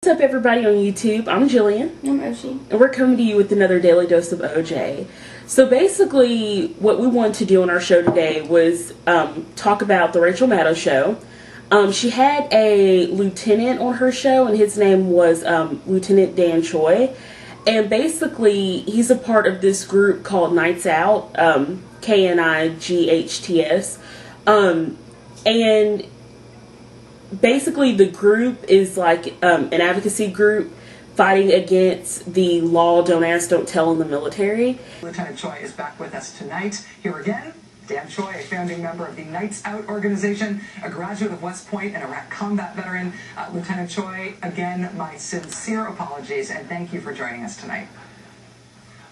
What's up, everybody on YouTube? I'm Jillian. I'm Oshi. And we're coming to you with another Daily Dose of OJ. So basically, what we wanted to do on our show today was talk about the Rachel Maddow show. She had a lieutenant on her show, and his name was Lieutenant Dan Choi. And basically, he's a part of this group called Nights Out, KNIGHTS. And basically, the group is like an advocacy group fighting against the law Don't Ask, Don't Tell in the military. Lieutenant Choi is back with us tonight. Here again, Dan Choi, a founding member of the Nights Out organization, a graduate of West Point and Iraq combat veteran. Lieutenant Choi, again, my sincere apologies and thank you for joining us tonight.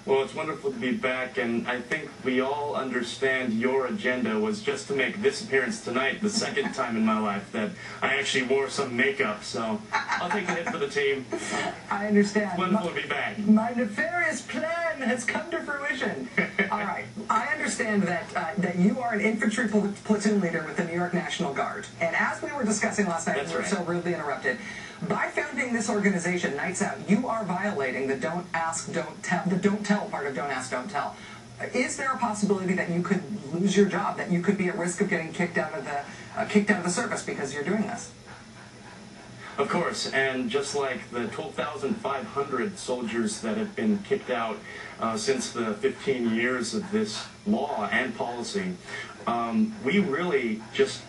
Well, it's wonderful to be back, and I think we all understand your agenda was just to make this appearance tonight the second time in my life that I actually wore some makeup, so I'll take a hit for the team. I understand. It's wonderful to be back. My nefarious plan has come to fruition. All right. I understand that you are an infantry platoon leader with the New York National Guard, and as we were discussing last night, we were so rudely interrupted. By founding this organization, Nights Out, you are violating the Don't Ask, Don't Tell, the Don't Tell part of Don't Ask, Don't Tell. Is there a possibility that you could lose your job, that you could be at risk of getting kicked out of the service because you're doing this? Of course, and just like the 12,500 soldiers that have been kicked out since the 15 years of this law and policy, we really just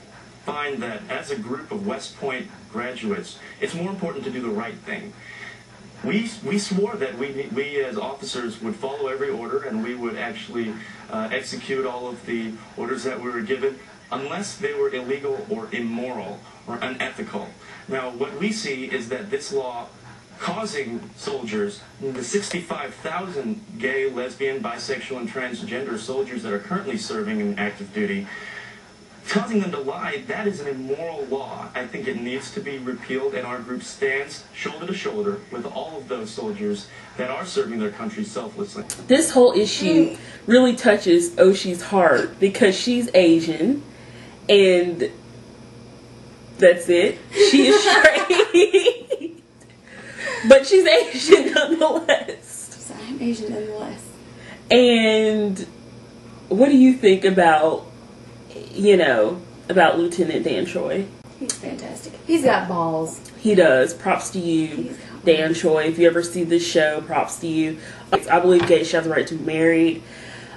find that as a group of West Point graduates, it's more important to do the right thing. We swore that we as officers would follow every order, and we would actually execute all of the orders that we were given unless they were illegal or immoral or unethical. Now, what we see is that this law causing soldiers, the 65,000 gay, lesbian, bisexual, and transgender soldiers that are currently serving in active duty, causing them to lie, that is an immoral law. I think it needs to be repealed, and our group stands shoulder to shoulder with all of those soldiers that are serving their country selflessly. This whole issue really touches Oshi's heart because she's Asian, and that's it. She is straight, but she's Asian nonetheless. So I'm Asian nonetheless. And what do you think about Lieutenant Dan Choi? He's fantastic. He's got balls. He does. Props to you, Dan Choi. If you ever see this show, props to you. I believe gays should have the right to be married.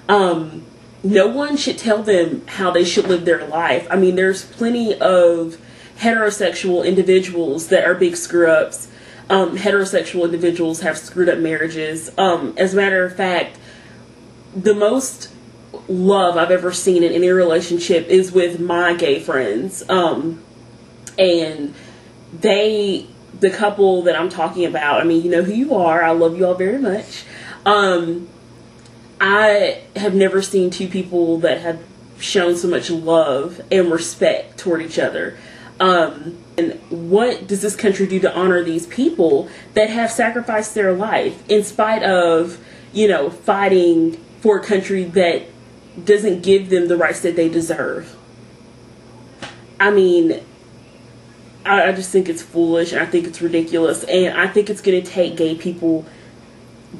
No one should tell them how they should live their life. I mean, there's plenty of heterosexual individuals that are big screw-ups. Heterosexual individuals have screwed up marriages. As a matter of fact, the most love I've ever seen in any relationship is with my gay friends. And the couple that I'm talking about, I mean, you know who you are. I love you all very much. I have never seen two people that have shown so much love and respect toward each other. And what does this country do to honor these people that have sacrificed their life in spite of, fighting for a country that doesn't give them the rights that they deserve? I mean, I just think it's foolish, and I think it's ridiculous, and I think it's going to take gay people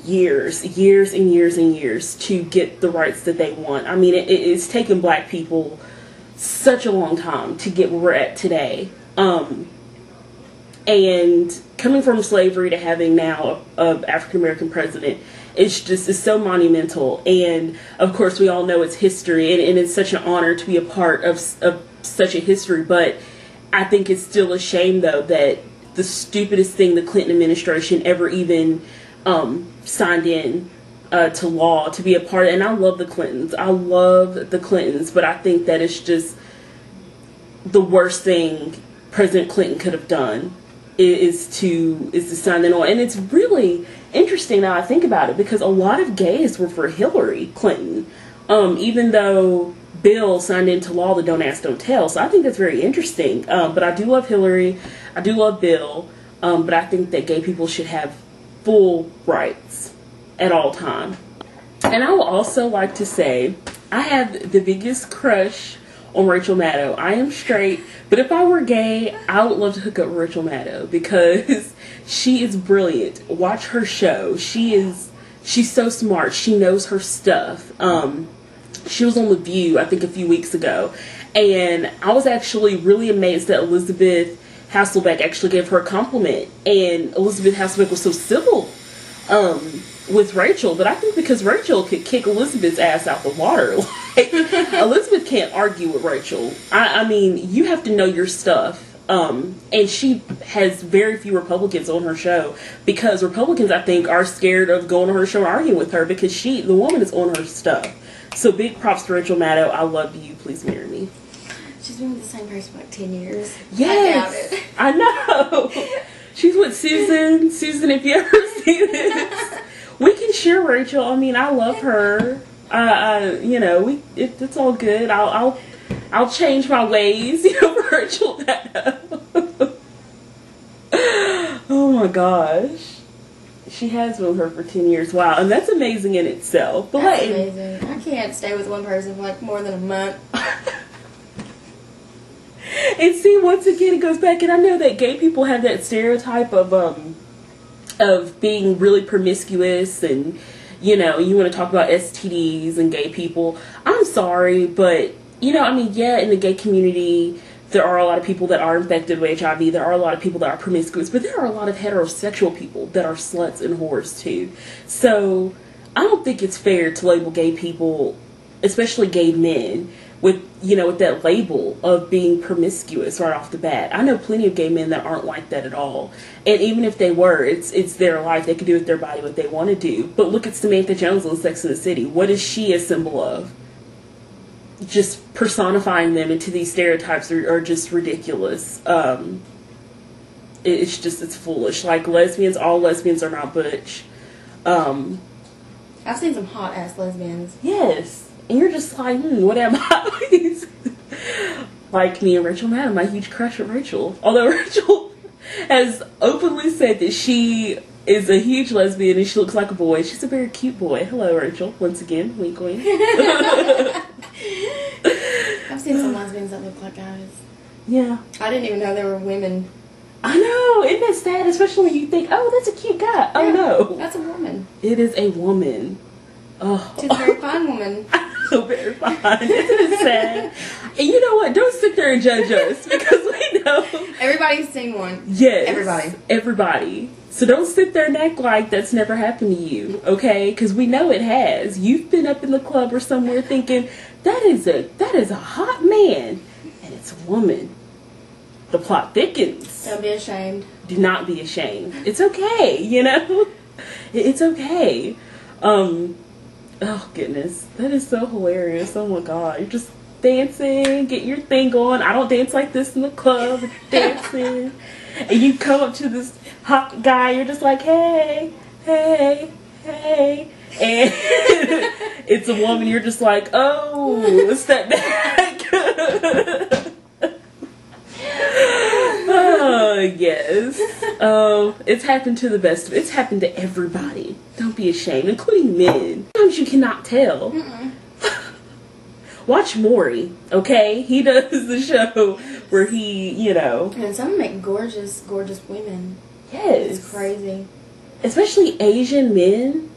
years and years and years to get the rights that they want. I mean, it's taken black people such a long time to get where we're at today. And coming from slavery to having now an African-American president, it's so monumental. And of course, we all know it's history, and it's such an honor to be a part of such a history. But I think it's still a shame, though, that the stupidest thing the Clinton administration ever even signed in to law to be a part of. And I love the Clintons. I love the Clintons, but I think that it's just the worst thing President Clinton could have done is to sign that on. And it's really interesting now I think about it, because a lot of gays were for Hillary Clinton, even though Bill signed into law the Don't Ask, Don't Tell. So I think that's very interesting. But I do love Hillary. I do love Bill. But I think that gay people should have full rights at all time. And I would also like to say I have the biggest crush on Rachel Maddow. I am straight, but if I were gay, I would love to hook up with Rachel Maddow because she is brilliant. Watch her show. She's so smart. She knows her stuff. She was on The View, I think, a few weeks ago, and I was actually really amazed that Elizabeth Hasselbeck actually gave her a compliment, and Elizabeth Hasselbeck was so civil with Rachel, but I think because Rachel could kick Elizabeth's ass out the water. Like, Elizabeth can't argue with Rachel. I mean, you have to know your stuff. And she has very few Republicans on her show because Republicans, I think, are scared of going on her show and arguing with her because the woman is on her stuff. So big props to Rachel Maddow. I love you. Please marry me. She's been with the same person for like 10 years. Yes. I know. She's with Susan. Susan, if you ever see this, we can share Rachel. I mean, I love her. You know, it's all good. I'll change my ways, you know, for Rachel Maddow. Oh my gosh. She has been with her for 10 years. Wow, and that's amazing in itself. But that's amazing. I can't stay with one person for like more than a month. And see, once again, it goes back, and I know that gay people have that stereotype of being really promiscuous, and you know, you want to talk about STDs and gay people. I'm sorry, but you know, I mean, yeah, in the gay community, there are a lot of people that are infected with HIV. There are a lot of people that are promiscuous, but there are a lot of heterosexual people that are sluts and whores too. So I don't think it's fair to label gay people, especially gay men, with, you know, with that label of being promiscuous right off the bat. I know plenty of gay men that aren't like that at all. And even if they were, it's their life. They can do with their body what they want to do. But look at Samantha Jones on Sex and the City. What is she a symbol of? Just personifying them into these stereotypes are just ridiculous. It's foolish. Like lesbians, all lesbians are not butch. I've seen some hot ass lesbians. Yes. And you're just like, what am I? Like me and Rachel Maddow, my huge crush on Rachel. Although Rachel has openly said that she is a huge lesbian and she looks like a boy. She's a very cute boy. Hello, Rachel. Once again, wink wink. I've seen some lesbians that look like guys. Yeah. I didn't even know they were women. I know. Isn't that sad? Especially when you think, oh, that's a cute guy. Oh, Yeah, no. That's a woman. It is a woman. Oh. She's a very fine woman. So very fine. Isn't it sad? And you know what? Don't sit there and judge us because we know. Everybody's seen one. Yes. Everybody. So don't sit there and act like that's never happened to you, okay? Because we know it has. You've been up in the club or somewhere thinking, that is a hot man. And it's a woman. The plot thickens. Don't be ashamed. Do not be ashamed. It's okay, you know? It's okay. Oh, goodness. That is so hilarious. Oh, my God. You're just dancing, get your thing on. I don't dance like this in the club. You're dancing. And you come up to this hot guy. You're just like, hey, hey, hey. And it's a woman. You're just like, oh, step back. Oh, yes. Oh, it's happened to the best of it. It's happened to everybody. Don't be ashamed, including men. Sometimes you cannot tell. Watch Maury, okay? He does the show where he, you know. And some make gorgeous, gorgeous women. Yes. It's crazy. Especially Asian men.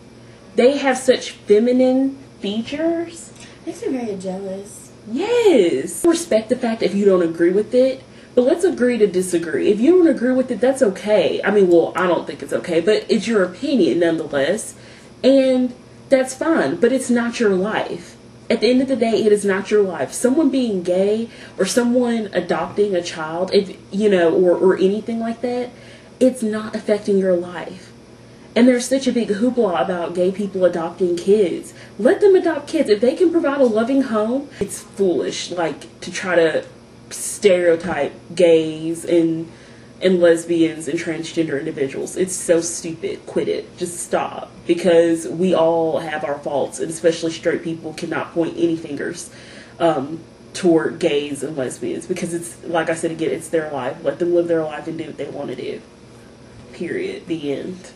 They have such feminine features. Makes me very jealous. Yes. Respect the fact if you don't agree with it. But let's agree to disagree. If you don't agree with it, that's okay. I mean, well, I don't think it's okay, but it's your opinion nonetheless. And that's fine, but it's not your life. At the end of the day, it is not your life. Someone being gay or someone adopting a child, if you know, or anything like that, it's not affecting your life. And there's such a big hoopla about gay people adopting kids. Let them adopt kids. If they can provide a loving home, it's foolish, like, to try to stereotype gays and lesbians and transgender individuals. It's so stupid. Quit it. Just stop. Because we all have our faults, and especially straight people cannot point any fingers toward gays and lesbians, because it's, like I said again, it's their life. Let them live their life and do what they want to do. Period. The end.